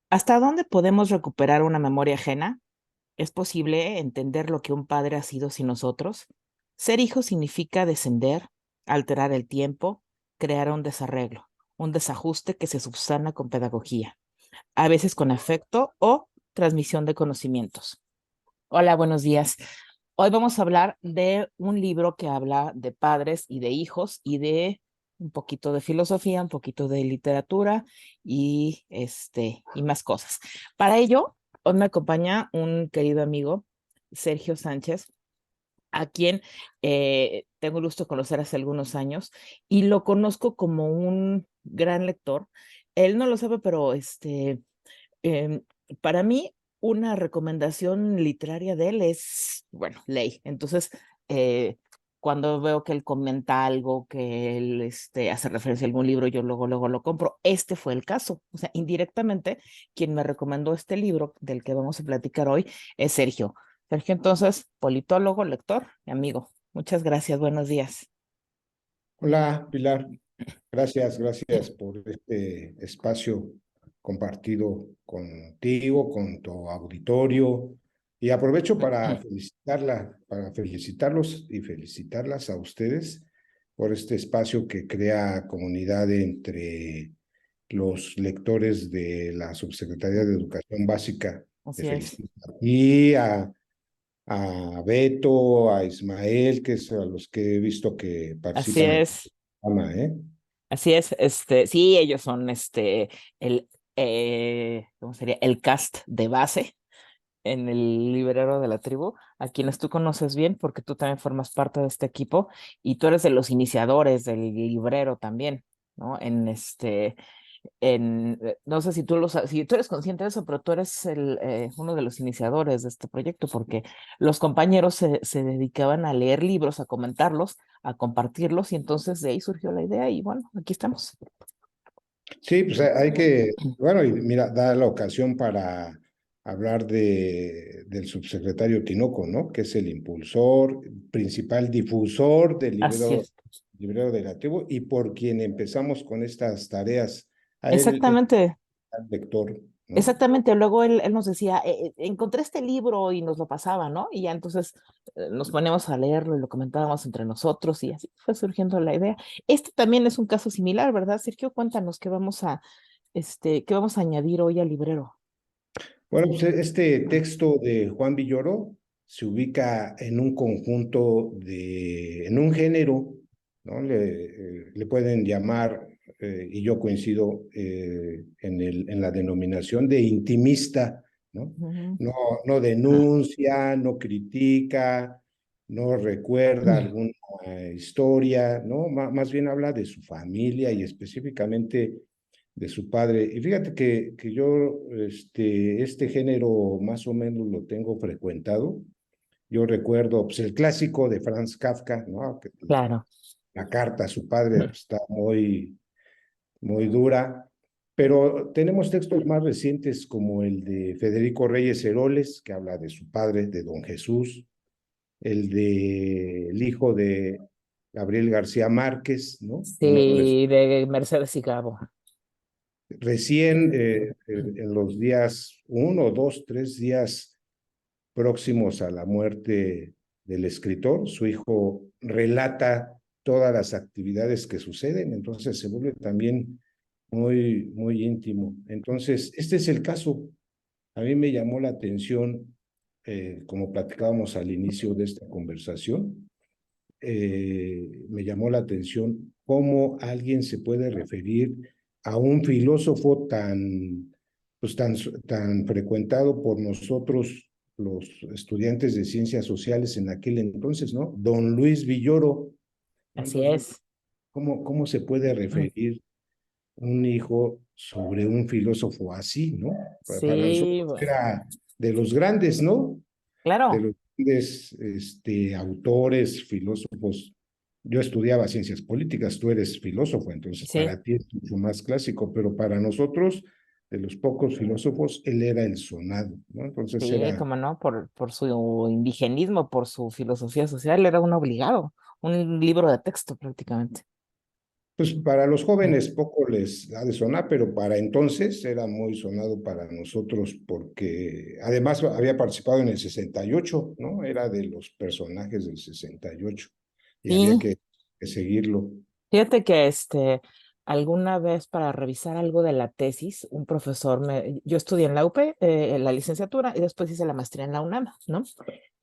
¿Hasta dónde podemos recuperar una memoria ajena? ¿Es posible entender lo que un padre ha sido sin nosotros? Ser hijo significa descender, alterar el tiempo, crear un desarreglo, un desajuste que se subsana con pedagogía, a veces con afecto o transmisión de conocimientos. Hola, buenos días. Hoy vamos a hablar de un libro que habla de padres y de hijos y de un poquito de filosofía, un poquito de literatura y más cosas. Para ello, hoy me acompaña un querido amigo, Sergio Sánchez, a quien tengo el gusto de conocer hace algunos años y lo conozco como un gran lector. Él no lo sabe, pero Em, para mí, una recomendación literaria de él es, bueno, ley. Entonces, eh, cuando veo que él comenta algo, que él hace referencia a algún libro, yo luego lo compro. Este fue el caso. O sea, indirectamente, quien me recomendó este libro del que vamos a platicar hoy es Sergio. Sergio, entonces, politólogo, lector y amigo. Muchas gracias. Buenos días. Hola, Pilar. Gracias por este espacio compartido contigo, con tu auditorio. Y aprovecho para felicitarlos y felicitarlas a ustedes por este espacio que crea comunidad entre los lectores de la Subsecretaría de Educación Básica. Te Así es. felicito a Beto, a Ismael, que es a los que he visto que Así participan en el es. programa, ¿eh? Así es, sí, ellos son el, ¿cómo sería? El cast de base en el librero de la tribu, a quienes tú conoces bien, porque tú también formas parte de este equipo y tú eres de los iniciadores del librero también, ¿no? No sé si si tú eres consciente de eso, pero tú eres uno de los iniciadores de este proyecto, porque los compañeros se dedicaban a leer libros, a comentarlos, a compartirlos, y entonces de ahí surgió la idea y bueno, aquí estamos. Sí, pues hay que, bueno, y mira, da la ocasión para hablar del subsecretario Tinoco, ¿no? Que es el impulsor, principal difusor del Así es. librero de la tribu y por quien empezamos con estas tareas. A él es Exactamente, el lector, ¿no? exactamente. Luego él nos decía, encontré este libro y nos lo pasaba, ¿no? Y ya entonces nos poníamos a leerlo y lo comentábamos entre nosotros y así fue surgiendo la idea. Este también es un caso similar, ¿verdad, Sergio? Cuéntanos qué vamos a añadir hoy al librero. Bueno, pues este texto de Juan Villoro se ubica en un conjunto en un género, ¿no? Le pueden llamar, y yo coincido en la denominación de intimista, ¿no? Ujú. No, no denuncia, no critica, no recuerda alguna historia, ¿no? Más bien habla de su familia y específicamente de su padre. Y fíjate que yo este género más o menos lo tengo frecuentado. Yo recuerdo pues, el clásico de Franz Kafka, ¿no? Que Claro. la carta a su padre pues, está muy dura, pero tenemos textos más recientes como el de Federico Reyes Heroles, que habla de su padre, de Don Jesús, el hijo de Gabriel García Márquez, ¿no? Uno de Sí, de Mercedes y Gabo. Recién, en los días, 1, 2, 3 días próximos a la muerte del escritor, su hijo relata todas las actividades que suceden, entonces se vuelve también muy íntimo. Entonces, este es el caso. A mí me llamó la atención, como platicábamos al inicio de esta conversación, me llamó la atención cómo alguien se puede referir a un filósofo pues tan frecuentado por nosotros, los estudiantes de ciencias sociales en aquel entonces, ¿no? Don Luis Villoro, ¿no? Así Entonces, es. ¿cómo se puede referir un hijo sobre un filósofo así, ¿no? Para Sí, nosotros bueno, era de los grandes, ¿no? De claro. los grandes autores, filósofos. Yo estudiaba ciencias políticas, tú eres filósofo, entonces Sí. para ti es mucho más clásico, pero para nosotros, de los pocos filósofos, él era el sonado, ¿no? Entonces Sí, era, como no, por su indigenismo, por su filosofía social, era un obligado, un libro de texto prácticamente. Pues para los jóvenes poco les ha de sonar, pero para entonces era muy sonado para nosotros porque además había participado en el 68, ¿no? Era de los personajes del 68 y había Sí, que seguirlo. fíjate que alguna vez para revisar algo de la tesis, un profesor yo estudié en la UP, la licenciatura, y después hice la maestría en la UNAM, ¿no?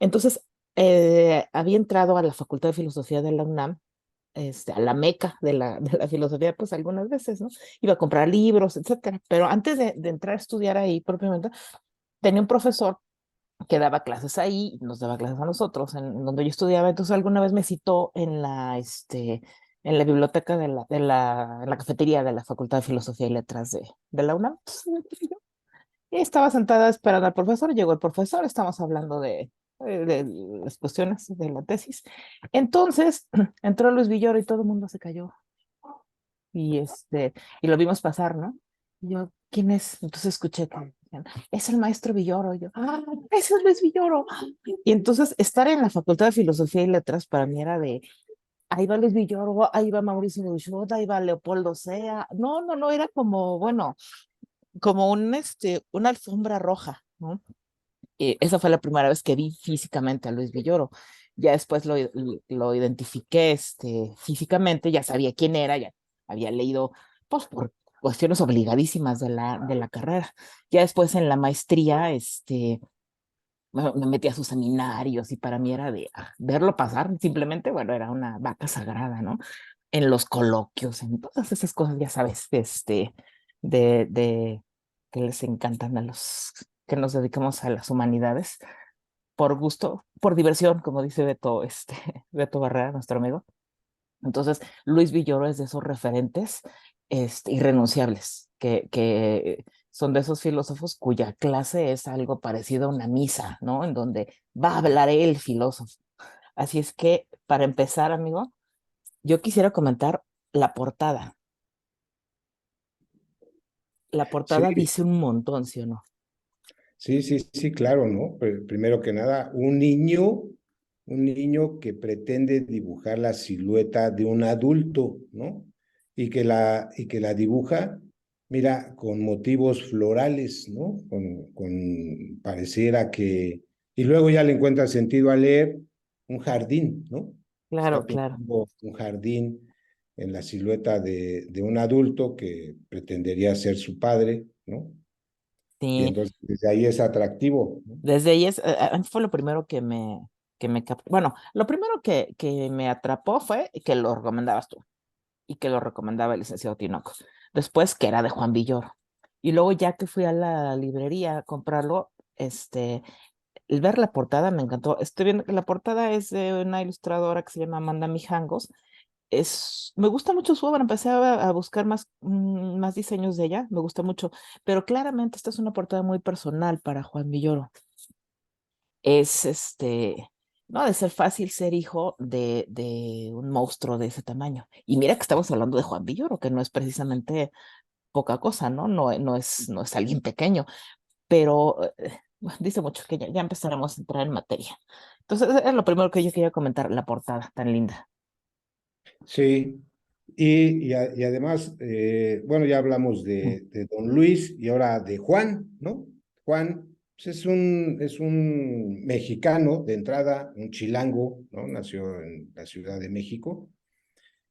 Entonces, había entrado a la Facultad de Filosofía de la UNAM, a la meca de la filosofía, pues algunas veces, ¿no? Iba a comprar libros, etcétera. Pero antes de entrar a estudiar ahí propiamente, tenía un profesor que daba clases ahí, y nos daba clases a nosotros, en donde yo estudiaba. Entonces alguna vez me citó en la biblioteca en la cafetería de la Facultad de Filosofía y Letras de la UNAM. Y estaba sentada esperando al profesor, llegó el profesor, estamos hablando de las cuestiones de la tesis. Entonces entró Luis Villoro y todo el mundo se cayó. Y, y lo vimos pasar, ¿no? Y yo, ¿quién es? Entonces escuché que decían, es el maestro Villoro. Y yo, ¡ah, ese es Luis Villoro! Y entonces estar en la Facultad de Filosofía y Letras para mí era de, ahí va Luis Villoro, ahí va Mauricio Buchot, ahí va Leopoldo Sea. No, no, no, era como, bueno, como una alfombra roja, ¿no? Esa fue la primera vez que vi físicamente a Luis Villoro. Ya después lo identifiqué físicamente, ya sabía quién era, ya había leído, pues por cuestiones obligadísimas de la carrera. Ya después en la maestría, me metí a sus seminarios y para mí era de verlo pasar, simplemente, bueno, era una vaca sagrada, ¿no? En los coloquios, en todas esas cosas, ya sabes, de que les encantan a los que nos dedicamos a las humanidades por gusto, por diversión, como dice Beto, Beto Barrera, nuestro amigo. Entonces, Luis Villoro es de esos referentes irrenunciables, que son de esos filósofos cuya clase es algo parecido a una misa, ¿no? En donde va a hablar el filósofo. Así es que, para empezar, amigo, yo quisiera comentar la portada. La Sí, portada dice un montón, ¿sí o no? sí, sí, sí, claro, ¿no? Primero que nada, un niño que pretende dibujar la silueta de un adulto, ¿no? Y que la dibuja, mira, con motivos florales, ¿no? Pareciera que, y luego ya le encuentra sentido a leer un jardín, ¿no? Claro, Está claro. pintando un jardín en la silueta de un adulto que pretendería ser su padre, ¿no? Y Sí, entonces desde ahí es atractivo, ¿no? desde ahí fue lo primero bueno, lo primero que me atrapó fue que lo recomendabas tú y que lo recomendaba el licenciado Tinoco. Después que era de Juan Villoro. Y luego ya que fui a la librería a comprarlo, el ver la portada me encantó. Estoy viendo que la portada es de una ilustradora que se llama Amanda Mijangos. Me gusta mucho su obra, empecé a buscar más diseños de ella, me gusta mucho, pero claramente esta es una portada muy personal para Juan Villoro. Es no ha de ser fácil ser hijo de un monstruo de ese tamaño. Y mira que estamos hablando de Juan Villoro, que no es precisamente poca cosa, ¿no? No es alguien pequeño, pero bueno, dice mucho que ya empezaremos a entrar en materia. Entonces, es lo primero que yo quería comentar, la portada tan linda. Sí, y además, bueno, ya hablamos Mm. de don Luis y ahora de Juan, ¿no? Juan pues es un mexicano de entrada, un chilango, ¿no? Nació en la Ciudad de México.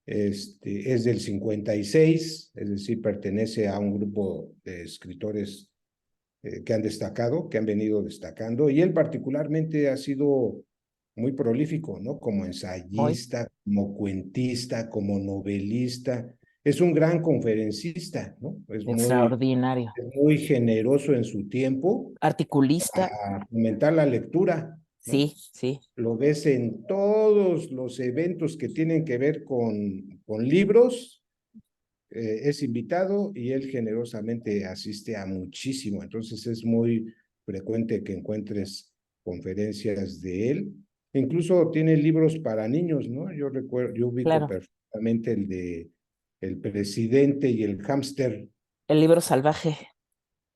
Es del 56, es decir, pertenece a un grupo de escritores que han destacado, que han venido destacando, y él particularmente ha sido muy prolífico, ¿no? Como Muy ensayista, como cuentista, como novelista. Es un gran conferencista, ¿no? extraordinario. Es muy generoso en su tiempo Articulista, para fomentar la lectura, ¿no? sí, sí, Lo ves en todos los eventos que tienen que ver con libros, es invitado y él generosamente asiste a muchísimo. Entonces es muy frecuente que encuentres conferencias de él. Incluso tiene libros para niños, ¿no? Yo recuerdo, yo ubico claro. perfectamente el de El presidente y el hámster, El libro salvaje,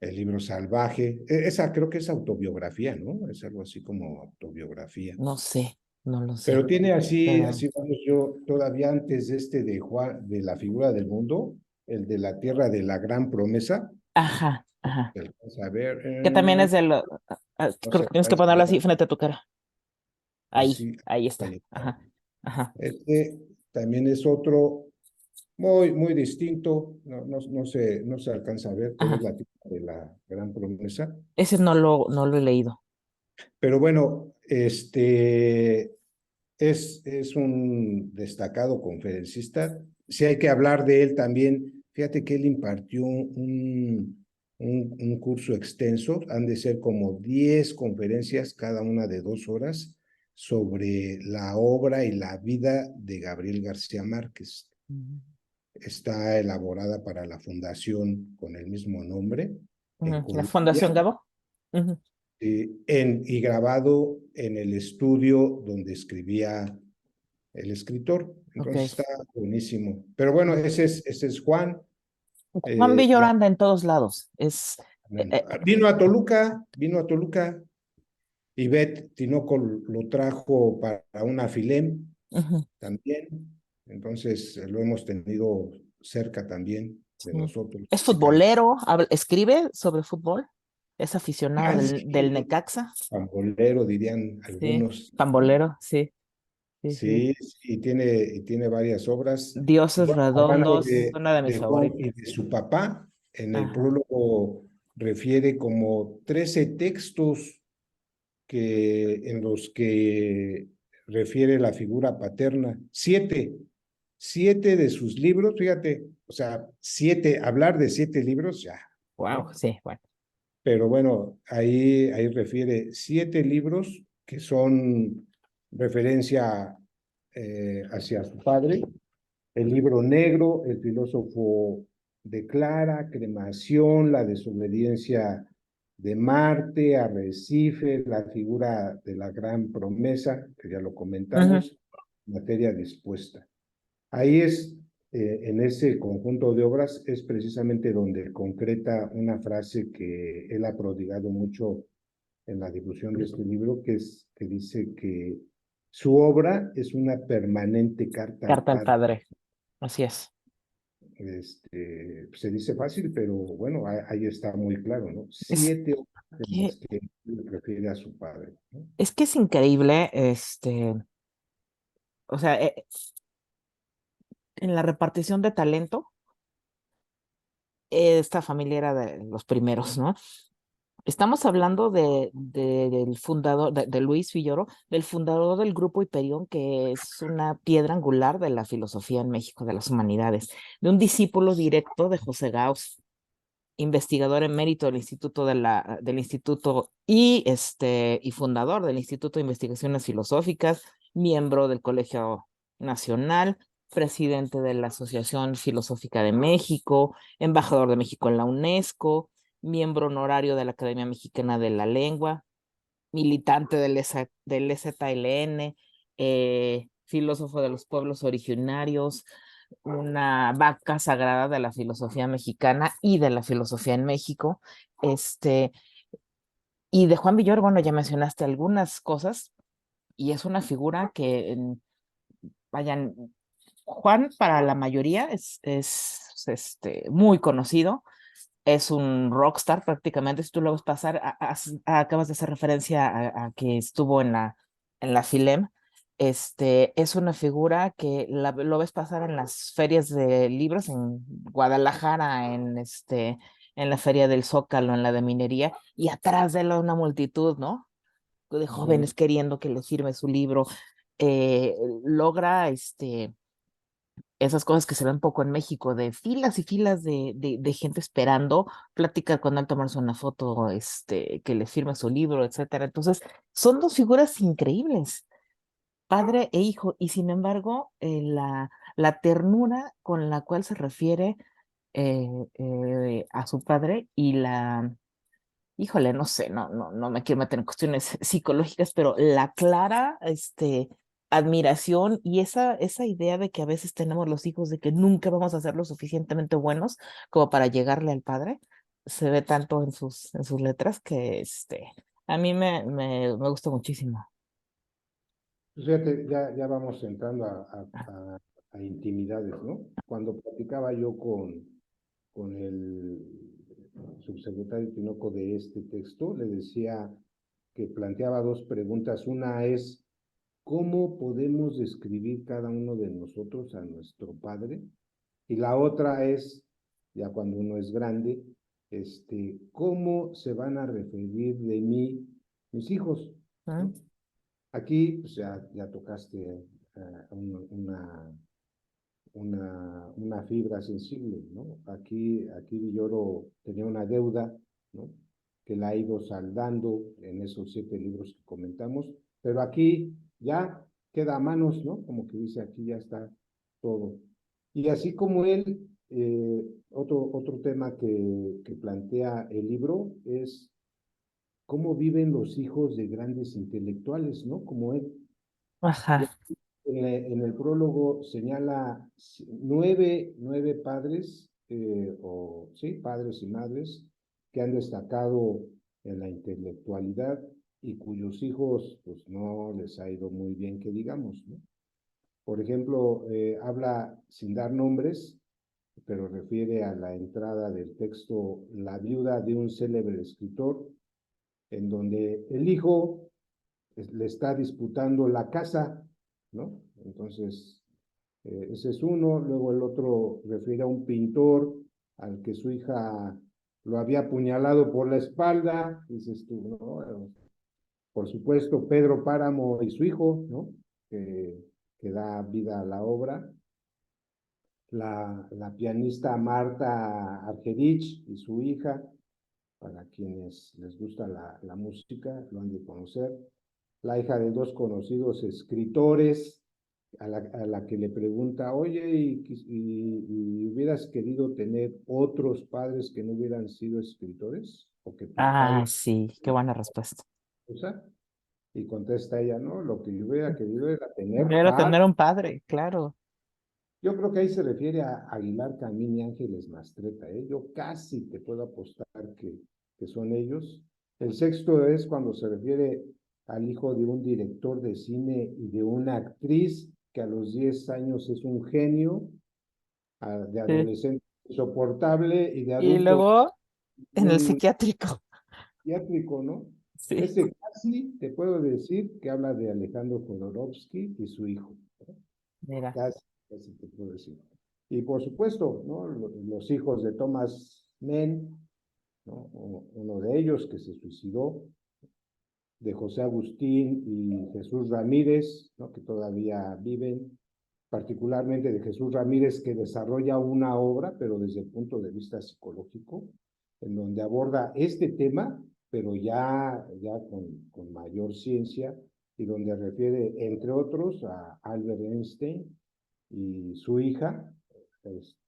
el libro salvaje. Esa creo que es autobiografía, ¿no? Es algo así como autobiografía. no sé. no lo Pero sé. tiene así, Pero, así vamos yo, todavía antes de este de Juan, de la figura del mundo, el de la tierra de la gran promesa, ajá, ajá. se alcanza a ver, Que también es de lo, no creo se que tienes que alcanza a ponerlo así ver, frente a tu cara. Ahí, así, ahí está. ahí está. Ajá, ajá. Este también es otro muy, muy distinto, no se alcanza a ver, pero es Ajá. la tierra de la gran promesa. Ese no lo he leído. Pero bueno, es un destacado conferencista. Si hay que hablar de él también, fíjate que él impartió un curso extenso, han de ser como 10 conferencias, cada una de 2 horas, sobre la obra y la vida de Gabriel García Márquez. Ujú. Está elaborada para la fundación con el mismo nombre en Ujú. La Fundación Colombia Gabo. Ujú. y grabado en el estudio donde escribía el escritor. Ok. Entonces está buenísimo. Pero bueno, Ujú. ese es Juan. Juan Villor Ya, anda en todos lados. vino a Toluca. Ivette Tinoco lo trajo para una filem Ujú. también. Entonces lo hemos tenido cerca también de Sí. nosotros. Es Acá. futbolero, escribe sobre fútbol, es aficionado Ah, del sí, Necaxa. pambolero dirían Sí, algunos, ¿no? pambolero, sí, sí, sí. Sí, sí, y tiene varias obras. Y Dioses bueno, hablando redondos, es una de mis de Juan favoritas. y de su papá, en el Ajá. prólogo refiere como 13 textos en los que refiere la figura paterna. Siete de sus libros, fíjate, o sea, hablar de 7 libros, ya, Wow, ¿no? sí, bueno. Pero bueno, ahí refiere 7 libros que son referencia hacia su padre. El libro negro, el filósofo declara, cremación, la desobediencia de Marte, Arrecife, la figura de la gran promesa, que ya lo Ujú. comentamos, materia dispuesta. Ahí en ese conjunto de obras, es precisamente donde concreta una frase que él ha prodigado mucho en la difusión de este libro, que dice que su obra es una permanente carta al Carta al Padre. padre, así es. Se dice fácil, pero bueno, ahí está muy claro, ¿no? Es 7 obras en que, las que refiere a su padre, ¿no? es que es increíble, o sea, en la repartición de talento, esta familia era de los primeros, ¿no? Estamos hablando del fundador, de Luis Villoro, del fundador del Grupo Hiperión, que es una piedra angular de la filosofía en México, de las humanidades, de un discípulo directo de José Gauss, investigador emérito del Instituto y fundador del Instituto de Investigaciones Filosóficas, miembro del Colegio Nacional, presidente de la Asociación Filosófica de México, embajador de México en la UNESCO, miembro honorario de la Academia Mexicana de la Lengua, militante del EZLN, filósofo de los pueblos originarios, una vaca sagrada de la filosofía mexicana y de la filosofía en México. Este, y de Juan Villoro, bueno, ya mencionaste algunas cosas, y es una figura que, vayan, Juan para la mayoría es muy conocido, es un rockstar prácticamente. Si tú lo ves pasar, acabas de hacer referencia a que estuvo en la Filem. Es una figura que lo ves pasar en las ferias de libros en Guadalajara, en la feria del Zócalo, en la de minería, y atrás de él una multitud, ¿no? De Ujú. jóvenes queriendo que le firme su libro. Logra esas cosas que se ven poco en México, de filas y filas de gente esperando, platicar con él, tomarse una foto, que le firme su libro, etcétera. Entonces, son dos figuras increíbles, padre e hijo, y sin embargo, la ternura con la cual se refiere a su padre y híjole, no sé, no me quiero meter en cuestiones psicológicas, pero la clara, admiración y esa idea de que a veces tenemos los hijos de que nunca vamos a ser lo suficientemente buenos como para llegarle al padre, se ve tanto en sus letras que, a mí me gusta muchísimo. Pues fíjate, ya vamos entrando a intimidades, ¿no? Cuando platicaba yo con el subsecretario Tinoco de este texto, le decía que planteaba dos preguntas. Una es, ¿cómo podemos describir cada uno de nosotros a nuestro padre? Y la otra es, ya cuando uno es grande, ¿cómo se van a referir de mí mis hijos? ¿No? ¿Mm? Aquí pues ya tocaste una fibra sensible, ¿no? Aquí Villoro tenía una deuda, ¿no? Que la ha ido saldando en esos 7 libros que comentamos, pero aquí ya queda a manos, ¿no? Como que dice, aquí ya está todo. Y así como él, otro tema que plantea el libro es cómo viven los hijos de grandes intelectuales, ¿no? Como él. Y Ajá. en el prólogo señala nueve padres, o sí, padres y madres, que han destacado en la intelectualidad y cuyos hijos pues no les ha ido muy bien, que digamos, ¿no? Por ejemplo, habla sin dar nombres, pero refiere a la entrada del texto La viuda de un célebre escritor, en donde el hijo le está disputando la casa, ¿no? Entonces, ese es uno. Luego el otro refiere a un pintor al que su hija lo había apuñalado por la espalda, dices tú, ¿no? Por supuesto, Pedro Páramo y su hijo, ¿no? Que da vida a la obra. La pianista Marta Argerich y su hija, para quienes les gusta la música, lo han de conocer. La hija de dos conocidos escritores, a la que le pregunta, oye, ¿y hubieras querido tener otros padres que no hubieran sido escritores? ¿O que tus Ah, padres sí, qué buena respuesta. usan? Y contesta ella, no, lo que yo hubiera querido era tener Era padres. tener un padre, claro. Yo creo que ahí se refiere a Aguilar Camín y Ángeles Mastreta, ¿eh? Yo casi te puedo apostar que son ellos. El sexto es cuando se refiere al hijo de un director de cine y de una actriz que a los 10 años es un genio, de Sí. adolescente insoportable y de Y adulto luego en el un psiquiátrico. psiquiátrico, ¿no? Sí, Ese casi te puedo decir que habla de Alejandro Jodorowsky y su hijo, ¿no? mira. Casi, casi te puedo decir. Y por supuesto, ¿no? Los hijos de Thomas Mann, ¿no? Uno de ellos que se suicidó, de José Agustín y Jesús Ramírez, ¿no? Que todavía viven, particularmente de Jesús Ramírez, que desarrolla una obra, pero desde el punto de vista psicológico, en donde aborda este tema, pero ya con mayor ciencia, y donde refiere, entre otros, a Albert Einstein y su hija,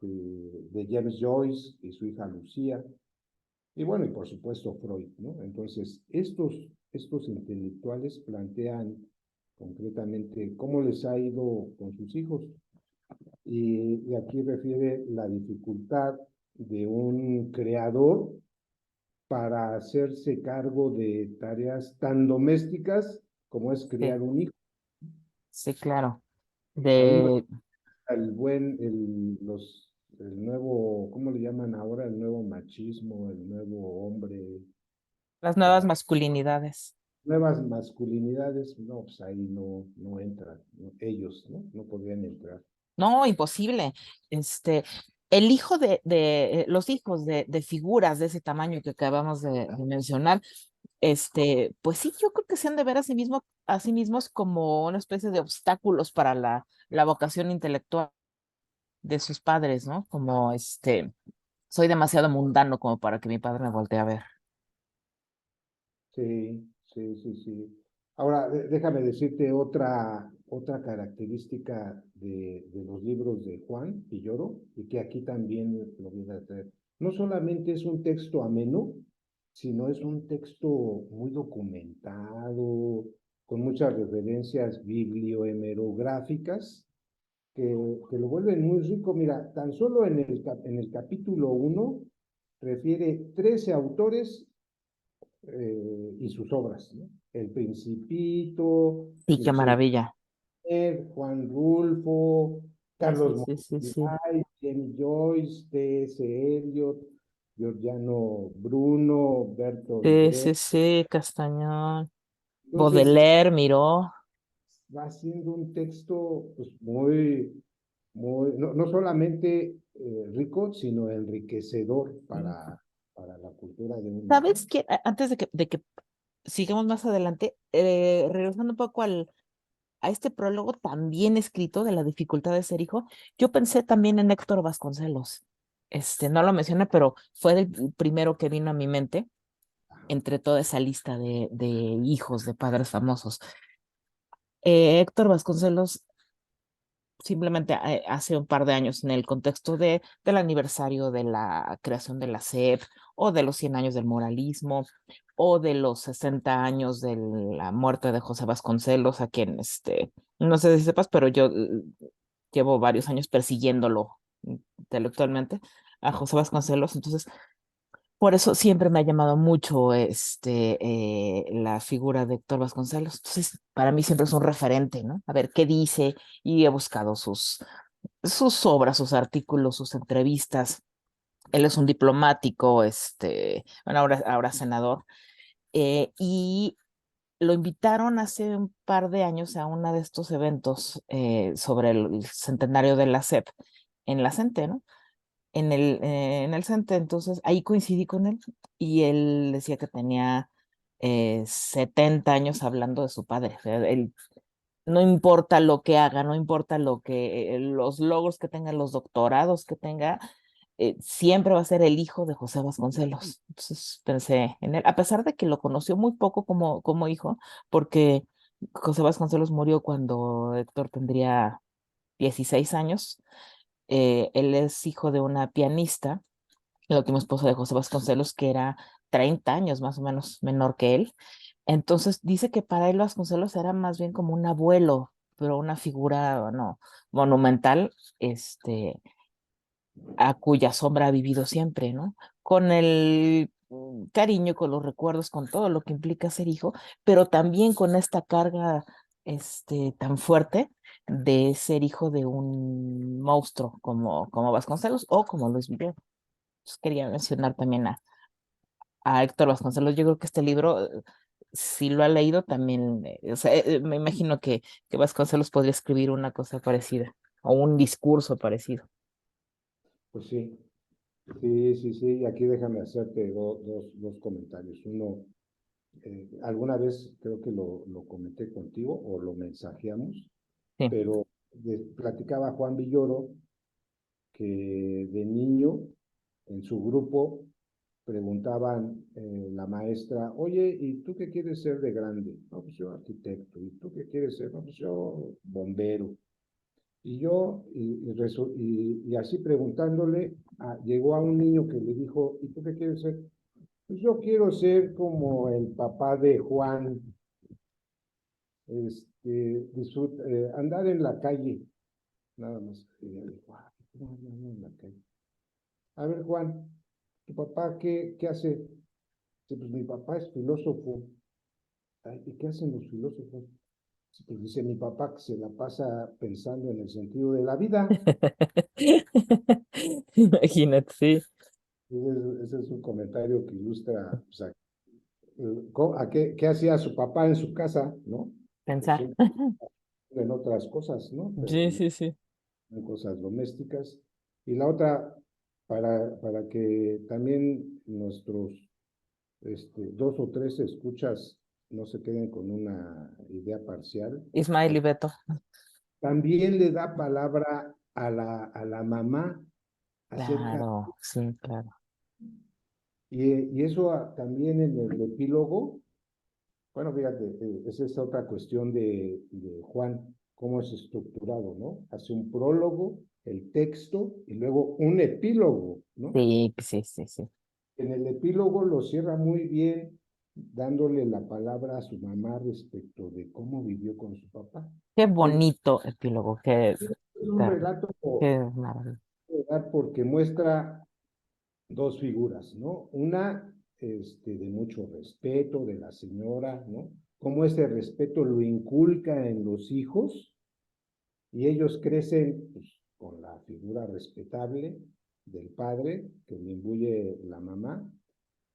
de James Joyce y su hija Lucía, y bueno, y por supuesto Freud, ¿no? Entonces, estos intelectuales plantean concretamente cómo les ha ido con sus hijos. Y aquí refiere la dificultad de un creador para hacerse cargo de tareas tan domésticas como es Sí, criar un hijo. sí, claro. A mí me De el buen, el nuevo, ¿cómo le llaman ahora? El nuevo machismo, el nuevo hombre, las nuevas masculinidades. nuevas masculinidades, no, pues ahí no entran, ¿no? Ellos, ¿no? No podrían entrar. No, imposible. Este, el hijo los hijos de figuras de ese tamaño que acabamos de mencionar, pues sí, yo creo que se han de ver a sí mismos como una especie de obstáculos para la vocación intelectual de sus padres, ¿no? Como soy demasiado mundano como para que mi padre me voltee a ver. Sí, sí, sí, sí. Ahora, déjame decirte otra característica de los libros de Juan Villoro, y que aquí también lo voy a traer. No solamente es un texto ameno, sino es un texto muy documentado, con muchas referencias bibliohemerográficas, que lo vuelven muy rico. Mira, tan solo en el capítulo 1 refiere 13 autores y sus obras, ¿no? El Principito, Sí, qué Michel maravilla. Juan Rulfo, Sí, sí, Carlos sí, sí, sí. Monsiváis, James Joyce, T.S. Eliot, Giordano Bruno, Bertolt Sí, Brecht. sí, sí, Castañón. Entonces, Baudelaire, Miró. va siendo un texto pues, no solamente rico, sino enriquecedor Sí. para la cultura de uno, ¿no? ¿Sabes qué? Antes de que sigamos más adelante, regresando un poco a este prólogo también escrito de la dificultad de ser hijo, yo pensé también en Héctor Vasconcelos. No lo mencioné, pero fue el primero que vino a mi mente entre toda esa lista de hijos de padres famosos. Héctor Vasconcelos simplemente hace un par de años en el contexto del aniversario de la creación de la SEP o de los 100 años del muralismo o de los 60 años de la muerte de José Vasconcelos, a quien, no sé si sepas, pero yo llevo varios años persiguiéndolo intelectualmente a José Vasconcelos, entonces por eso siempre me ha llamado mucho la figura de Héctor Vasconcelos. Entonces, para mí siempre es un referente, ¿no? A ver qué dice y he buscado sus obras, sus artículos, sus entrevistas. Él es un diplomático, bueno, ahora senador, y lo invitaron hace un par de años a uno de estos eventos sobre el centenario de la SEP en la CENTE, ¿no? En el CENTE, entonces ahí coincidí con él y él decía que tenía 70 años hablando de su padre. O sea, él no importa lo que haga, no importa los logros que tenga, los doctorados que tenga, siempre va a ser el hijo de José Vasconcelos. Entonces pensé en él, a pesar de que lo conoció muy poco como hijo, porque José Vasconcelos murió cuando Héctor tendría 16 años. Él es hijo de una pianista, la última esposa de José Vasconcelos, que era 30 años más o menos menor que él. Entonces dice que para él Vasconcelos era más bien como un abuelo, pero una figura, no, monumental, a cuya sombra ha vivido siempre, ¿no? Con el cariño, con los recuerdos, con todo lo que implica ser hijo, pero también con esta carga, tan fuerte de ser hijo de un monstruo como Vasconcelos o como Luis Miguel. Entonces, quería mencionar también a Héctor Vasconcelos. Yo creo que este libro, si lo ha leído, también, o sea, me imagino que Vasconcelos podría escribir una cosa parecida o un discurso parecido. Pues sí, sí, sí, sí. Y aquí déjame hacerte dos comentarios. Uno, alguna vez creo que lo comenté contigo o lo mensajeamos, Sí. pero platicaba Juan Villoro que de niño en su grupo preguntaban la maestra, oye, ¿y tú qué quieres ser de grande? No, pues yo arquitecto. ¿Y tú qué quieres ser? No, pues yo bombero. Y así preguntándole, llegó a un niño que le dijo, ¿y tú qué quieres ser? Pues yo quiero ser como el papá de Juan, andar en la calle, nada más. Y ella dijo, no, no, no, en la calle. A ver, Juan, ¿tu papá qué hace? Dice, pues mi papá es filósofo. "Ay, ¿y qué hacen los filósofos? Pues dice mi papá que se la pasa pensando en el sentido de la vida. Imagínate, sí, Ese es un comentario que ilustra o sea, qué hacía su papá en su casa, ¿no? Pues pensar. siempre en otras cosas, ¿no? Pero Sí, sí, sí. en cosas domésticas. Y la otra, para que también nuestros dos o tres escuchas no se queden con una idea parcial, Ismael y Beto. también le da palabra a la mamá acerca, Claro, sí, claro. y eso también en el epílogo. Bueno, fíjate, esa es otra cuestión de Juan, cómo es estructurado, ¿no? Hace un prólogo, el texto y luego un epílogo, ¿no? Sí, sí, sí, sí. En el epílogo lo cierra muy bien, dándole la palabra a su mamá respecto de cómo vivió con su papá. Qué Es, bonito epílogo, es un relato qué maravilla. porque muestra dos figuras, ¿no? Una, de mucho respeto de la señora, ¿no? Cómo ese respeto lo inculca en los hijos y ellos crecen pues, con la figura respetable del padre que le imbuye la mamá,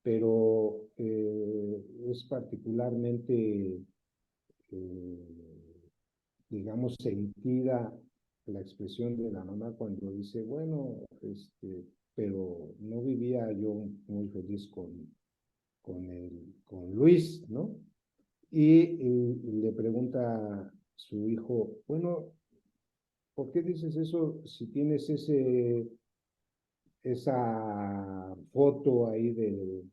pero es particularmente, digamos, sentida la expresión de la mamá cuando dice, bueno, pero no vivía yo muy feliz con Luis, ¿no? Y le pregunta a su hijo, bueno, ¿por qué dices eso si tienes esa foto ahí de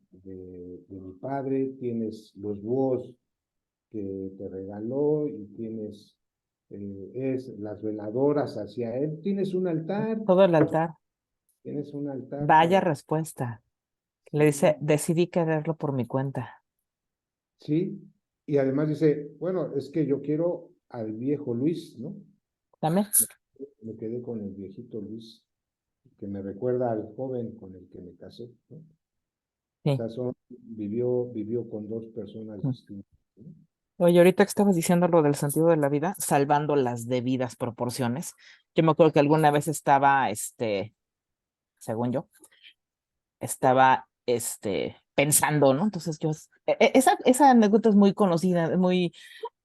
mi padre, tienes los búhos que te regaló y tienes las veladoras hacia él, Todo el altar. tienes un altar Vaya para... respuesta. Le dice, Sí, decidí quererlo por mi cuenta. sí, y además dice, bueno, es que yo quiero al viejo Luis, ¿no? Dame. Me quedé con el viejito Luis, que me recuerda al joven con el que me casé, ¿no? O Sí. sea, vivió con dos personas Mm. distintas, ¿no? Oye, ahorita que estabas diciendo lo del sentido de la vida, salvando las debidas proporciones. Yo me acuerdo que alguna vez estaba, según yo, estaba, pensando, ¿no? Entonces esa anécdota es muy conocida,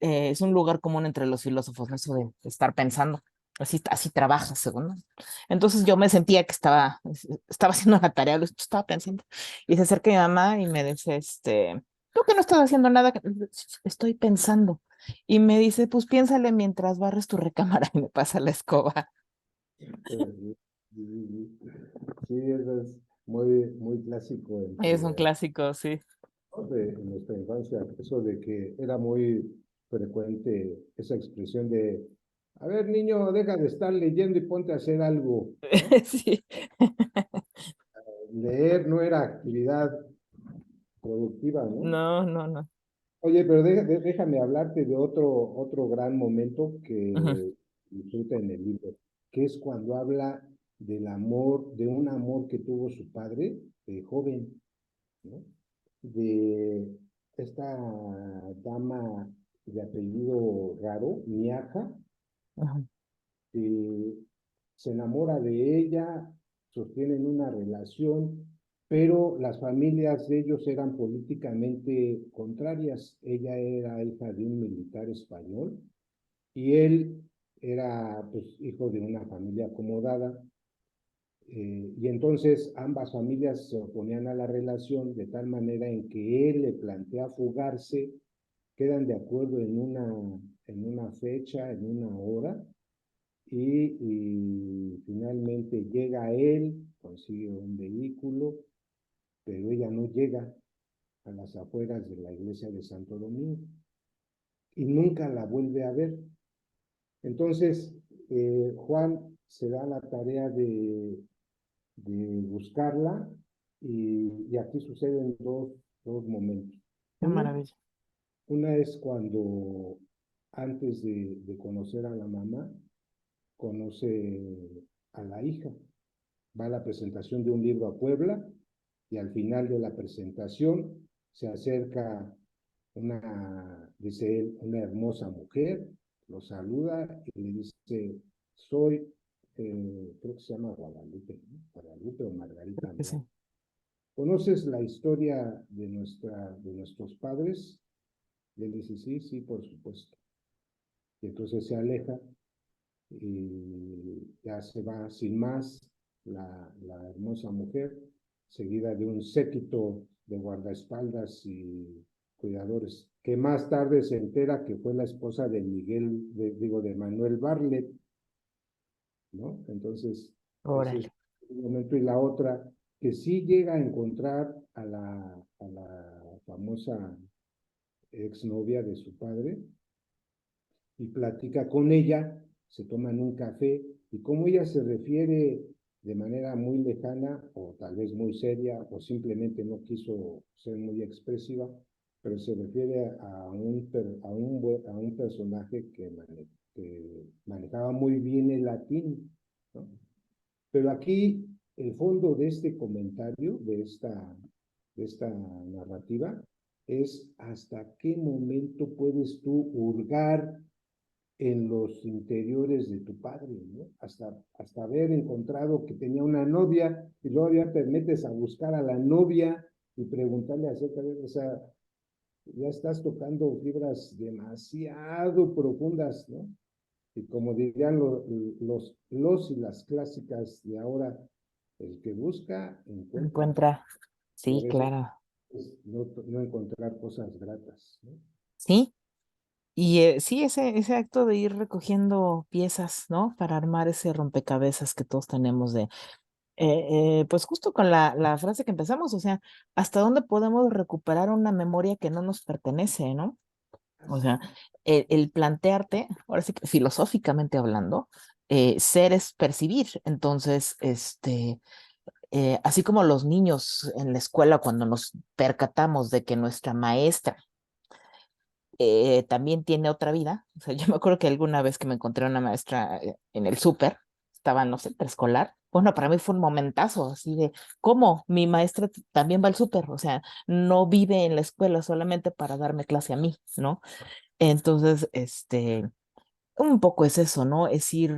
es un lugar común entre los filósofos, ¿no? Eso de estar pensando. Así trabajas, según, ¿no? Entonces yo me sentía que estaba haciendo la tarea, lo estaba pensando. Y se acerca mi mamá y me dice, ¿tú que no estás haciendo nada? Estoy pensando. Y me dice, pues piénsale mientras barres tu recámara y me pasa la escoba. Sí, sí, sí, eso es muy clásico Es un entre, clásico, sí. ¿no? En nuestra infancia, eso de que era muy frecuente esa expresión de, a ver, niño, deja de estar leyendo y ponte a hacer algo, ¿no? Sí. Leer no era actividad productiva, ¿no? No, no, no. Oye, pero déjame hablarte de otro gran momento Ujú. que disfruta en el libro, que es cuando habla del amor, de un amor que tuvo su padre de joven, ¿no? De esta dama de apellido raro, Miaja, Ujú. que se enamora de ella, sostienen una relación, pero las familias de ellos eran políticamente contrarias. Ella era hija de un militar español y él era pues, hijo de una familia acomodada. Y entonces ambas familias se oponían a la relación de tal manera en que él le plantea fugarse, quedan de acuerdo en una fecha, en una hora, y finalmente llega él, consigue un vehículo, pero ella no llega a las afueras de la iglesia de Santo Domingo y nunca la vuelve a ver. Entonces, Juan se da la tarea de buscarla y aquí suceden dos momentos. Qué Uno, maravilla. una es cuando antes de conocer a la mamá, conoce a la hija. Va a la presentación de un libro a Puebla y al final de la presentación se acerca dice él, una hermosa mujer, lo saluda y le dice, soy, creo que se llama Guadalupe, ¿no? Guadalupe o Margarita Que sí. Andrade. ¿Conoces la historia de nuestros padres? Y él dice, sí, sí, por supuesto. Y entonces se aleja y ya se va sin más la hermosa mujer, seguida de un séquito de guardaespaldas y cuidadores, que más tarde se entera que fue la esposa de de Manuel Barlet, ¿no? Entonces, ese es Órale. un momento. Y la otra, que sí llega a encontrar a la famosa exnovia de su padre, y platica con ella, se toman un café y como ella se refiere de manera muy lejana o tal vez muy seria o simplemente no quiso ser muy expresiva, pero se refiere a un personaje que manejaba muy bien el latín, ¿no? Pero aquí el fondo de este comentario, de esta narrativa, es hasta qué momento puedes tú hurgar en los interiores de tu padre, ¿no? Hasta haber encontrado que tenía una novia y luego ya te metes a buscar a la novia y preguntarle acerca de, o sea, ya estás tocando fibras demasiado profundas, ¿no? Y como dirían los y las clásicas de ahora, el que busca, encuentra. Encuentra. Sí, Por eso claro. es no encontrar cosas gratas, ¿no? Sí. Y sí, ese acto de ir recogiendo piezas, ¿no? Para armar ese rompecabezas que todos tenemos de, pues justo con la frase que empezamos, o sea, ¿hasta dónde podemos recuperar una memoria que no nos pertenece, ¿no? O Así, sea, el plantearte, ahora sí que filosóficamente hablando, ser es percibir. Entonces, así como los niños en la escuela, cuando nos percatamos de que nuestra maestra también tiene otra vida. O sea, yo me acuerdo que alguna vez que me encontré una maestra en el súper, estaba, no sé, preescolar. Bueno, para mí fue un momentazo, así de, ¿cómo? Mi maestra también va al súper, o sea, no vive en la escuela solamente para darme clase a mí, ¿no? Entonces, un poco es eso, ¿no? Es ir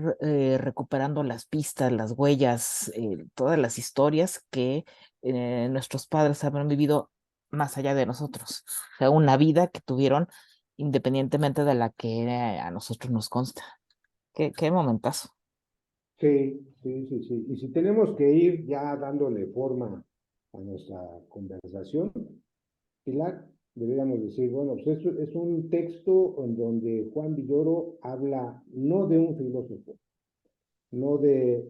recuperando las pistas, las huellas, todas las historias que nuestros padres habrán vivido más allá de nosotros. O sea, una vida que tuvieron independientemente de la que a nosotros nos consta. Qué momentazo. sí, sí, sí, sí. Y si tenemos que ir ya dándole forma a nuestra conversación, Pilar, deberíamos decir, bueno, pues esto es un texto en donde Juan Villoro habla no de un filósofo, no de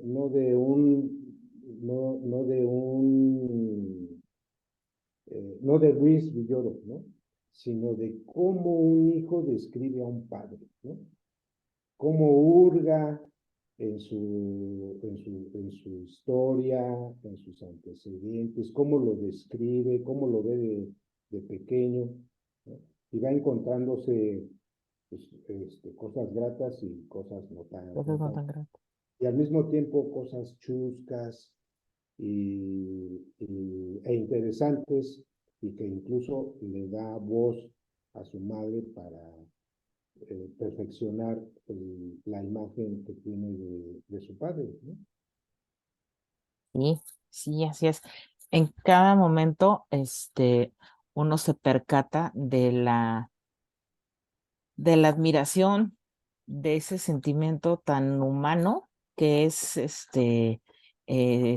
Luis Villoro, ¿no? Sino de cómo un hijo describe a un padre, ¿no? Cómo hurga en su historia, en sus antecedentes, cómo lo describe, cómo lo ve de pequeño, ¿no? Y va encontrándose pues, cosas gratas y cosas no tan, no Entonces no tan, tan grande. y al mismo tiempo cosas chuscas e interesantes y que incluso le da voz a su madre para perfeccionar la imagen que tiene de su padre, ¿no? Sí, sí, así es. En cada momento, uno se percata de la admiración, de ese sentimiento tan humano que es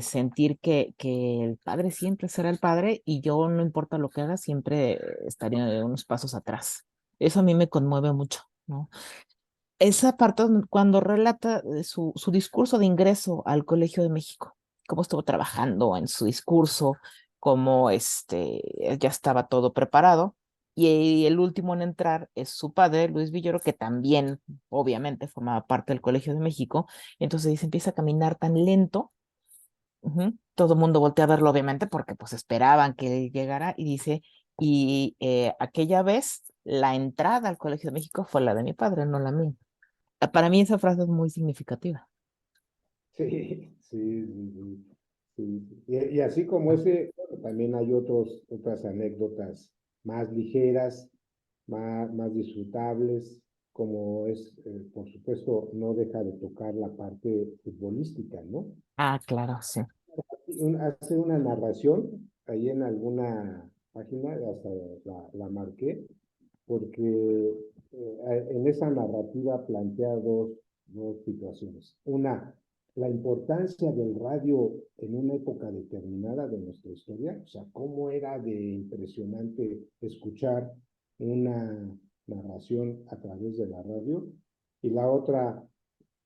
sentir que el padre siempre será el padre y yo no importa lo que haga, siempre estaré unos pasos atrás. Eso a mí me conmueve mucho, ¿no? Esa parte cuando relata su discurso de ingreso al Colegio de México, cómo estuvo trabajando en su discurso, cómo ya estaba todo preparado. Y el último en entrar es su padre, Luis Villoro, que también, obviamente, formaba parte del Colegio de México. Entonces se empieza a caminar tan lento. Todo el mundo voltea a verlo, obviamente, porque pues esperaban que él llegara y dice, y aquella vez la entrada al Colegio de México fue la de mi padre, no la mía. Para mí esa frase es muy significativa. Sí, sí, sí, sí, sí. Y así como ese, bueno, también hay otras anécdotas más ligeras, más disfrutables, como es, por supuesto, no deja de tocar la parte futbolística, ¿no? Ah, claro, sí. Hace una narración ahí en alguna página, hasta la marqué, porque en esa narrativa plantea dos situaciones. Una, la importancia del radio en una época determinada de nuestra historia, o sea, cómo era de impresionante escuchar una narración a través de la radio. Y la otra,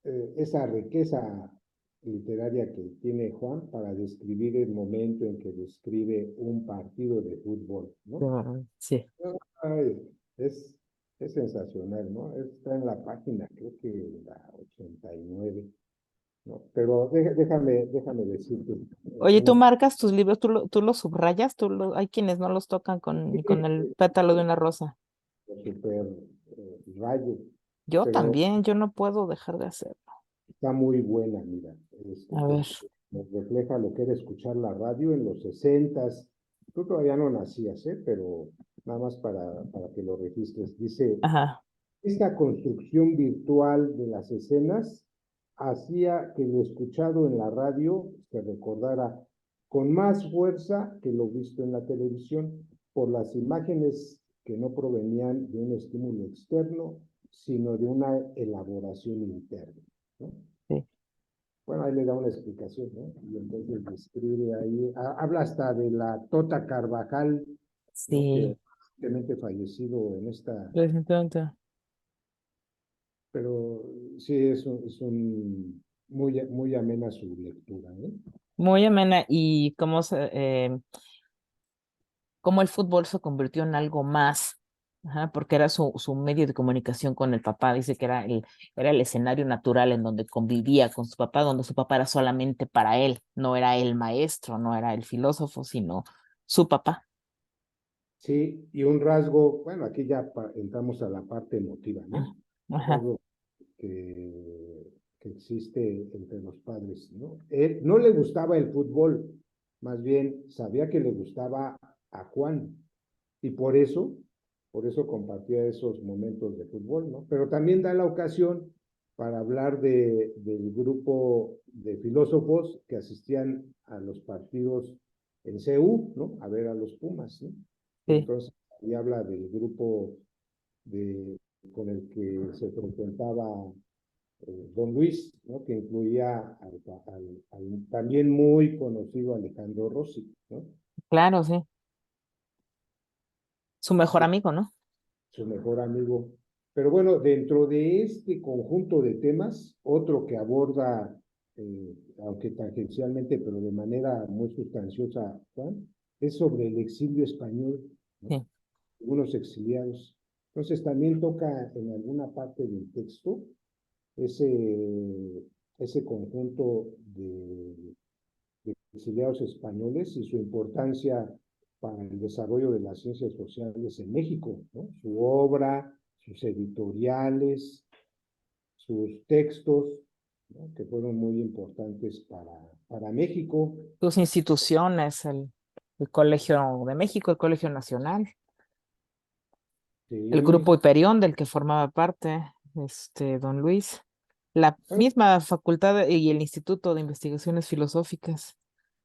esa riqueza literaria que tiene Juan para describir el momento en que describe un partido de fútbol, ¿no? Sí. Ay, es, es sensacional, ¿no? Está en la página, creo que la 89, ¿no? Pero déjame decirte, Oye, ¿tú una, marcas tus libros, tú los subrayas? Hay quienes no los tocan ni con el pétalo de una rosa. super rayo, Yo pero también, yo no puedo dejar de hacerlo. está muy buena, mira, A ver, nos refleja lo que era escuchar la radio en los 60s. Tú todavía no nacías, ¿eh? Pero nada más para que lo registres. Dice, ajá, esta construcción virtual de las escenas hacía que lo escuchado en la radio se recordara con más fuerza que lo visto en la televisión por las imágenes que no provenían de un estímulo externo, sino de una elaboración interna, ¿no? Sí, Bueno, ahí le da una explicación, ¿no? Y entonces describe ahí, habla hasta de la Tota Carvajal, ¿no? Que sí, recientemente fallecido en esta, recientemente. pero sí es un muy, muy amena su lectura, ¿eh? Muy amena y cómo el fútbol se convirtió en algo más, ajá, porque era su medio de comunicación con el papá. Dice que era el escenario natural en donde convivía con su papá, donde su papá era solamente para él, no era el maestro, no era el filósofo, sino su papá. Sí, y un rasgo, bueno, aquí ya entramos a la parte emotiva, ¿no? Ah, Un ajá, rasgo que existe entre los padres, ¿no? Él no le gustaba el fútbol, más bien sabía que le gustaba a Juan y por eso compartía esos momentos de fútbol, ¿no? Pero también da la ocasión para hablar del grupo de filósofos que asistían a los partidos en CU, ¿no? A ver a los Pumas, ¿no? Y sí, entonces ahí habla del grupo de, con el que se frecuentaba Don Luis, ¿no? Que incluía al también muy conocido Alejandro Rossi, ¿no? claro, sí. Su mejor Que amigo, ¿no? su mejor amigo. Pero bueno, dentro de este conjunto de temas, otro que aborda, aunque tangencialmente, pero de manera muy sustanciosa, Juan, es sobre el exilio español, ¿no? Sí, Algunos exiliados. Entonces también toca en alguna parte del texto ese, ese conjunto de exiliados españoles y su importancia para el desarrollo de las ciencias sociales en México, ¿no? Su obra, sus editoriales, sus textos, ¿no? Que fueron muy importantes para México. sus instituciones, el Colegio de México, el Colegio Nacional, el Sí, Grupo Hiperión del que formaba parte, don Luis, la misma y el Instituto de Investigaciones Filosóficas,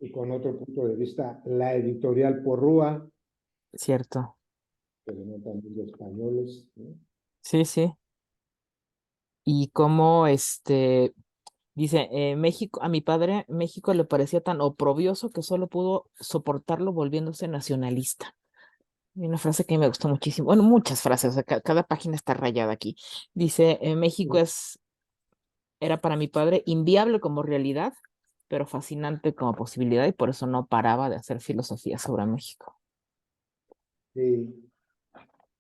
y con otro punto de vista, la editorial Porrúa, cierto. que venían también de españoles, ¿no? Sí, sí. Y cómo dice, México, a mi padre, México le parecía tan oprobioso que solo pudo soportarlo volviéndose nacionalista. Y una frase que me gustó muchísimo. Bueno, muchas frases, o sea, cada página está rayada aquí. Dice, México era para mi padre inviable como realidad, pero fascinante como posibilidad y por eso no paraba de hacer filosofía sobre México. Sí,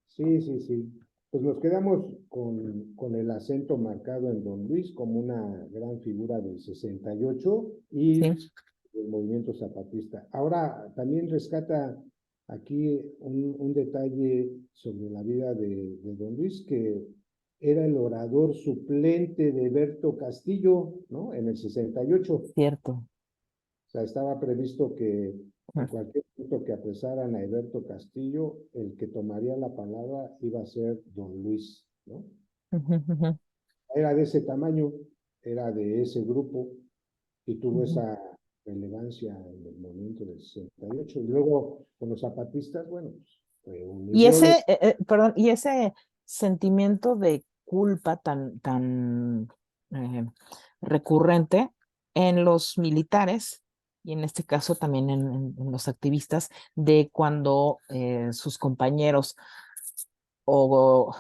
sí, sí, sí. Pues nos quedamos con el acento marcado en Don Luis como una gran figura del 68 Sí, y del movimiento zapatista. Ahora también rescata aquí un detalle sobre la vida de Don Luis, que era el orador suplente de Berto Castillo, ¿no? En el 68. cierto. O sea, estaba previsto que en Ujú, cualquier punto que apresaran a Alberto Castillo, el que tomaría la palabra iba a ser don Luis, ¿no? ujú, ujú, Era de ese tamaño, era de ese grupo y tuvo ujú. esa relevancia en el momento del 68. Y luego con los zapatistas, bueno, pues, fue un Y ideólogo. perdón, y ese sentimiento de culpa tan eh, recurrente en los militares, y en este caso también en los activistas, de cuando sus compañeros o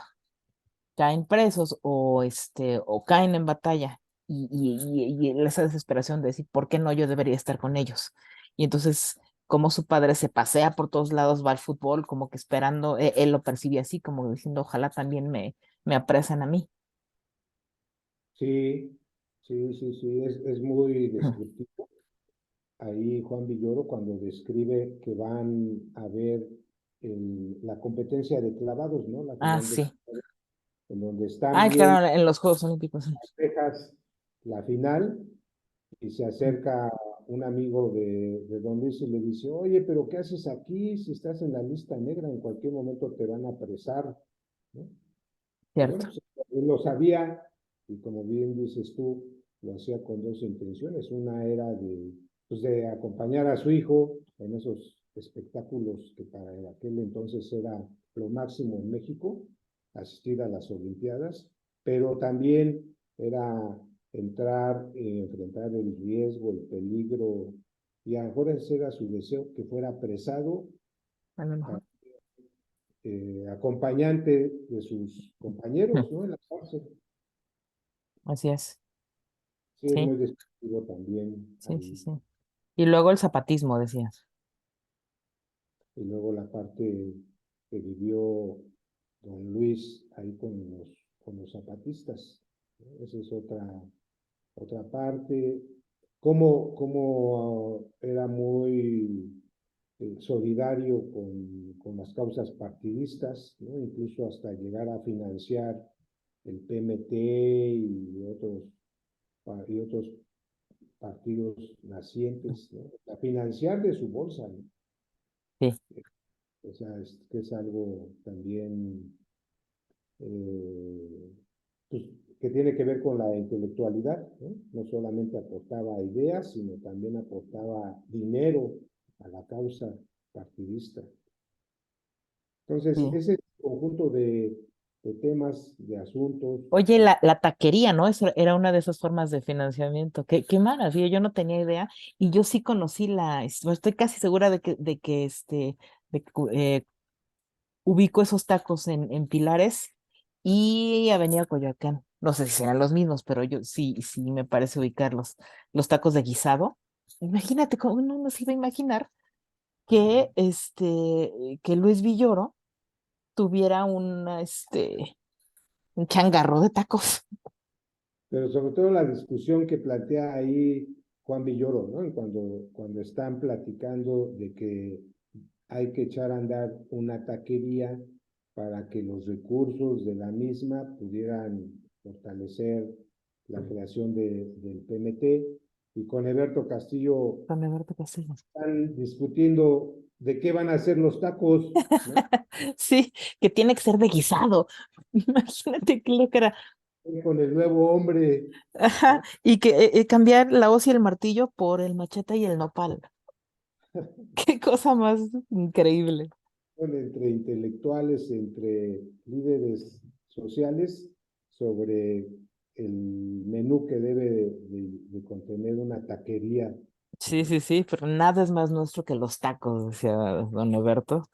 caen presos o caen en batalla y esa desesperación de decir, ¿por qué no yo debería estar con ellos? Y entonces, como su padre se pasea por todos lados, va al fútbol, como que esperando, él lo percibe así, como diciendo, ojalá también me apresen a mí. Sí, sí, sí, sí, es muy descriptivo. Ahí Juan Villoro cuando describe que van a ver la competencia de clavados, ¿no? La Ah, final de sí. clavados, en donde están Ay, viendo claro, en los Juegos Olímpicos. Sí. Texas la final y se acerca un amigo de Don Luis y le dice, oye, pero ¿qué haces aquí? Si estás en la lista negra, en cualquier momento te van a apresar, ¿no? Y bueno, cierto. pues, él lo sabía, y como bien dices tú, lo hacía con dos intenciones. Una era pues de acompañar a su hijo en esos espectáculos que para aquel entonces era lo máximo en México, asistir a las Olimpiadas, pero también era entrar, enfrentar el riesgo, el peligro, y a lo mejor ese era su deseo, que fuera apresado, A lo mejor. acompañante de sus Mm, compañeros, ¿no? En la cárcel. así es. Sí, es Sí, muy descriptivo también sí, sí, ahí. sí. Y luego el zapatismo, decías. Y luego la parte que vivió don Luis ahí con los zapatistas, ¿no? Esa es otra parte. Cómo era muy solidario con las causas partidistas, ¿no? Incluso hasta llegar a financiar el PMT y otros partidos nacientes, ¿no? A financiar de su bolsa, ¿no? Sí, O sea, que es algo también eh, pues, que tiene que ver con la intelectualidad, ¿no? No solamente aportaba ideas, sino también aportaba dinero a la causa partidista. Entonces, sí. ese conjunto de temas, de asuntos, Oye, la taquería, ¿no? Eso era una de esas formas de financiamiento. Qué maravilla, yo no tenía idea. Y yo sí conocí estoy casi segura de que ubico esos tacos en Pilares y Avenida Coyoacán. No sé si serán los mismos, pero yo sí me parece ubicar los tacos de guisado. Imagínate, cómo uno no se iba a imaginar que, que Luis Villoro tuviera un changarro de tacos. pero sobre todo la discusión que plantea ahí Juan Villoro, ¿no? Y cuando están platicando de que hay que echar a andar una taquería para que los recursos de la misma pudieran fortalecer la creación del PMT. Y con Eberto Castillo Con Alberto Castillo. están discutiendo de qué van a hacer los tacos, ¿no? Sí, que tiene que ser de guisado. Imagínate qué loca era. Con el nuevo hombre, Ajá, ¿no? y que cambiar la hoz y el martillo por el machete y el nopal. Qué cosa más increíble. Entre intelectuales, entre líderes sociales, sobre el menú que debe de contener una taquería, Sí, ¿no? sí, sí, pero nada es más nuestro que los tacos, decía don Eberto.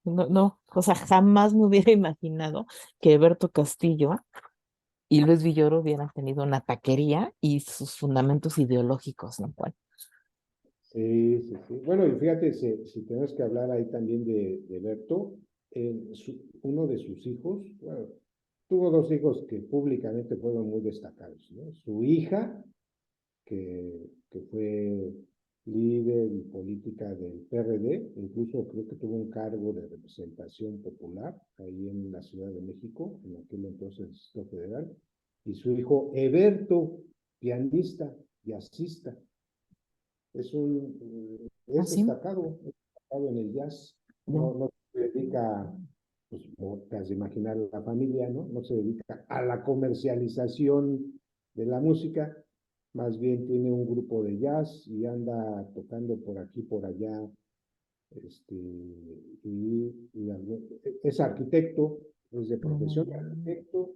No, no, o sea, jamás me hubiera imaginado que Eberto Castillo y Luis Villoro hubieran tenido una taquería y sus fundamentos ideológicos, ¿no? Juan? Sí, sí, sí. Bueno, y fíjate, si tenemos que hablar ahí también de Berto, uno de sus hijos, bueno, tuvo dos hijos que públicamente fueron muy destacados, ¿no? Su hija, que fue líder y política del PRD, incluso creo que tuvo un cargo de representación popular ahí en la Ciudad de México, en aquel entonces Distrito Federal, y su hijo Eberto, pianista, jazzista, Ah, es sí. destacado en el jazz, No. no se dedica, pues, como te has de imaginar la familia, ¿no? No se dedica a la comercialización de la música, más bien tiene un grupo de jazz y anda tocando por aquí, por allá, este, es arquitecto, es de profesión de Mm, arquitecto,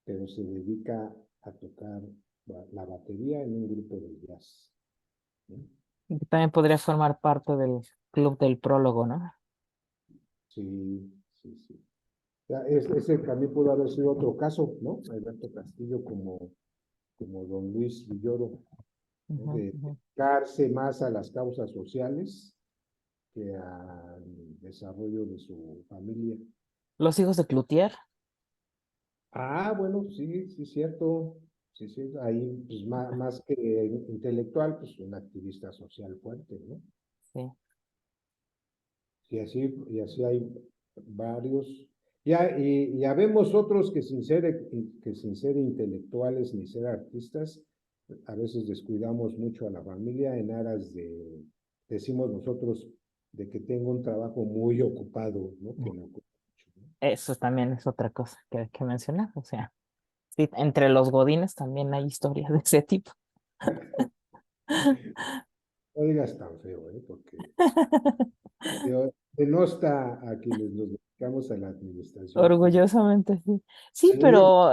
pero se dedica a tocar la batería en un grupo de jazz, ¿no? y que también podría formar parte del club del prólogo, ¿no? Sí, sí, sí. Ya, ese también pudo haber sido otro caso, ¿no? Alberto Castillo como don Luis Villoro, ¿no? Ujú, De ujú. dedicarse más a las causas sociales que al desarrollo de su familia. Los hijos de Cloutier, Ah, bueno, sí, sí, cierto. Sí, sí, ahí, pues más que intelectual, pues un activista social fuerte, ¿no? sí. Y así hay varios. Ya vemos otros que sin ser intelectuales ni ser artistas, a veces descuidamos mucho a la familia en aras decimos nosotros, de que tengo un trabajo muy ocupado, ¿no? Que me ocupa mucho, ¿no? Eso también es otra cosa que hay que mencionar. O sea, sí, entre los godines también hay historias de ese tipo. No digas tan feo, ¿eh? Porque denosta a quienes nos dedicamos a la administración pública. Orgullosamente, sí. Sí, Muy bien. pero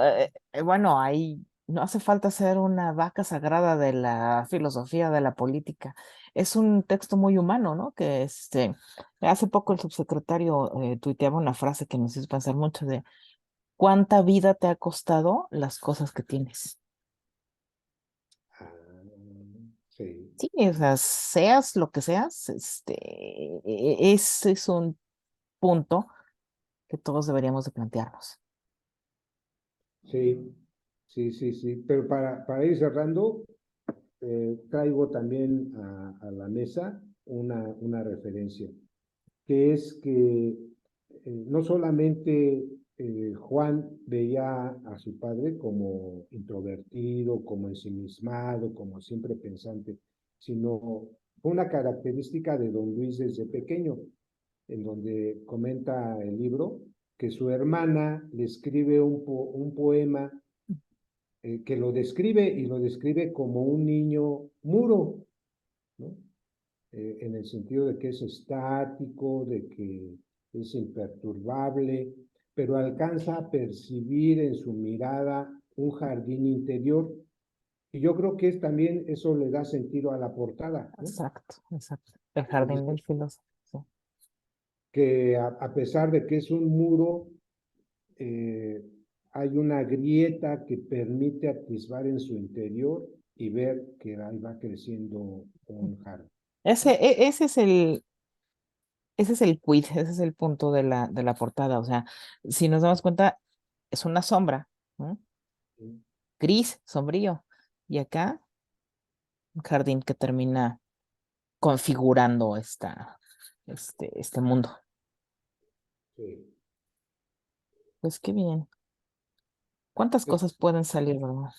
bueno, ahí no hace falta ser una vaca sagrada de la filosofía, de la política. Es un texto muy humano, ¿no? Que hace poco el subsecretario tuiteaba una frase que nos hizo pensar mucho de cuánta vida te ha costado las cosas que tienes. Ah, sí, Sí, o sea, seas lo que seas, ese es un punto que todos deberíamos de plantearnos. sí, sí, sí, sí. Pero para ir cerrando, traigo también a la mesa una referencia, que es que no solamente Juan veía a su padre como introvertido, como ensimismado, como siempre pensante, sino fue una característica de don Luis desde pequeño, en donde comenta el libro que su hermana le escribe un poema que lo describe y lo describe como un niño muro, ¿no? En el sentido de que es estático, de que es imperturbable, pero alcanza a percibir en su mirada un jardín interior. Y yo creo que también eso le da sentido a la portada, ¿no? Exacto, exacto. El Entonces, jardín del filósofo. Sí. que a pesar de que es un muro, eh, hay una grieta que permite atisbar en su interior y ver que ahí va creciendo un jardín. Ese es el quid, ese es el punto de la portada. O sea, si nos damos cuenta, es una sombra, ¿no? ¿Sí? Gris, sombrío. Y acá, un jardín que termina configurando este mundo. Sí. Pues qué bien. ¿Cuántas Es, cosas pueden salir, verdad?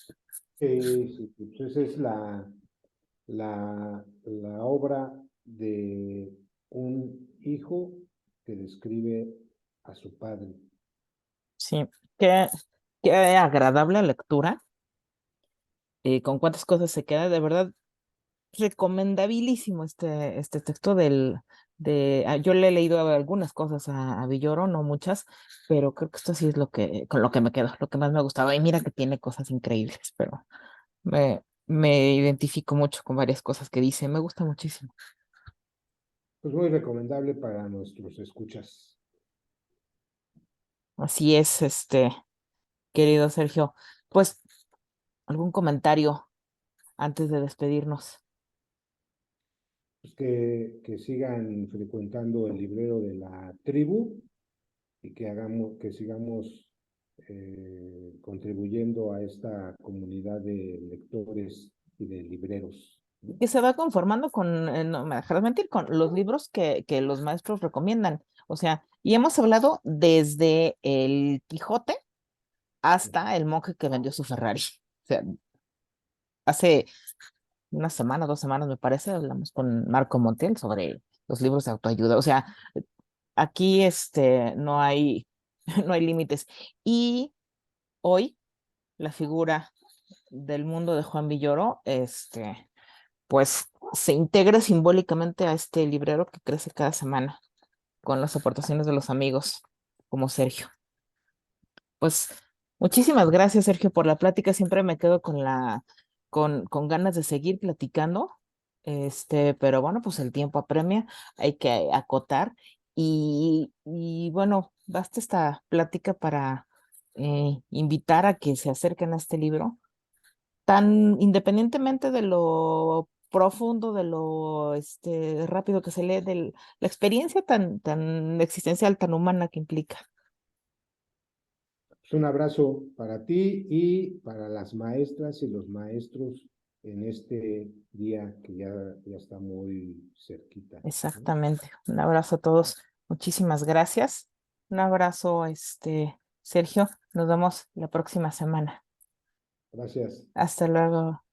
sí, pues esa es la obra de un hijo que describe a su padre. Sí, qué, qué agradable lectura. Con cuántas cosas se queda, de verdad, recomendabilísimo este texto yo le he leído algunas cosas a Villoro, no muchas, pero creo que esto sí es con lo que me quedo, lo que más me gustaba. Y mira que tiene cosas increíbles, pero me identifico mucho con varias cosas que dice, me gusta muchísimo. Pues muy recomendable para nuestros escuchas. Así es, querido Sergio. Pues, ¿algún comentario antes de despedirnos? Pues que sigan frecuentando el librero de la tribu y que sigamos contribuyendo a esta comunidad de lectores y de libreros, ¿no? Que se va conformando no me dejarás mentir, con los libros que los maestros recomiendan. O sea, y hemos hablado desde el Quijote hasta el monje que vendió su Ferrari. O sea, hace una semana, 2 semanas, me parece, hablamos con Marco Montiel sobre los libros de autoayuda. O sea, aquí no hay, no hay límites. Y hoy, la figura del mundo de Juan Villoro, pues se integra simbólicamente a este librero que crece cada semana con las aportaciones de los amigos como Sergio. Pues muchísimas gracias, Sergio, por la plática. Siempre me quedo con ganas de seguir platicando. Pero bueno, pues el tiempo apremia, hay que acotar. Y bueno, basta esta plática para invitar a que se acerquen a este libro tan independientemente de lo profundo, de lo rápido que se lee, de la experiencia tan existencial, tan humana que implica. Pues un abrazo para ti y para las maestras y los maestros en este día que ya está muy cerquita, ¿no? Exactamente. Un abrazo a todos. Muchísimas gracias. Un abrazo, Sergio. Nos vemos la próxima semana. Gracias. Hasta luego.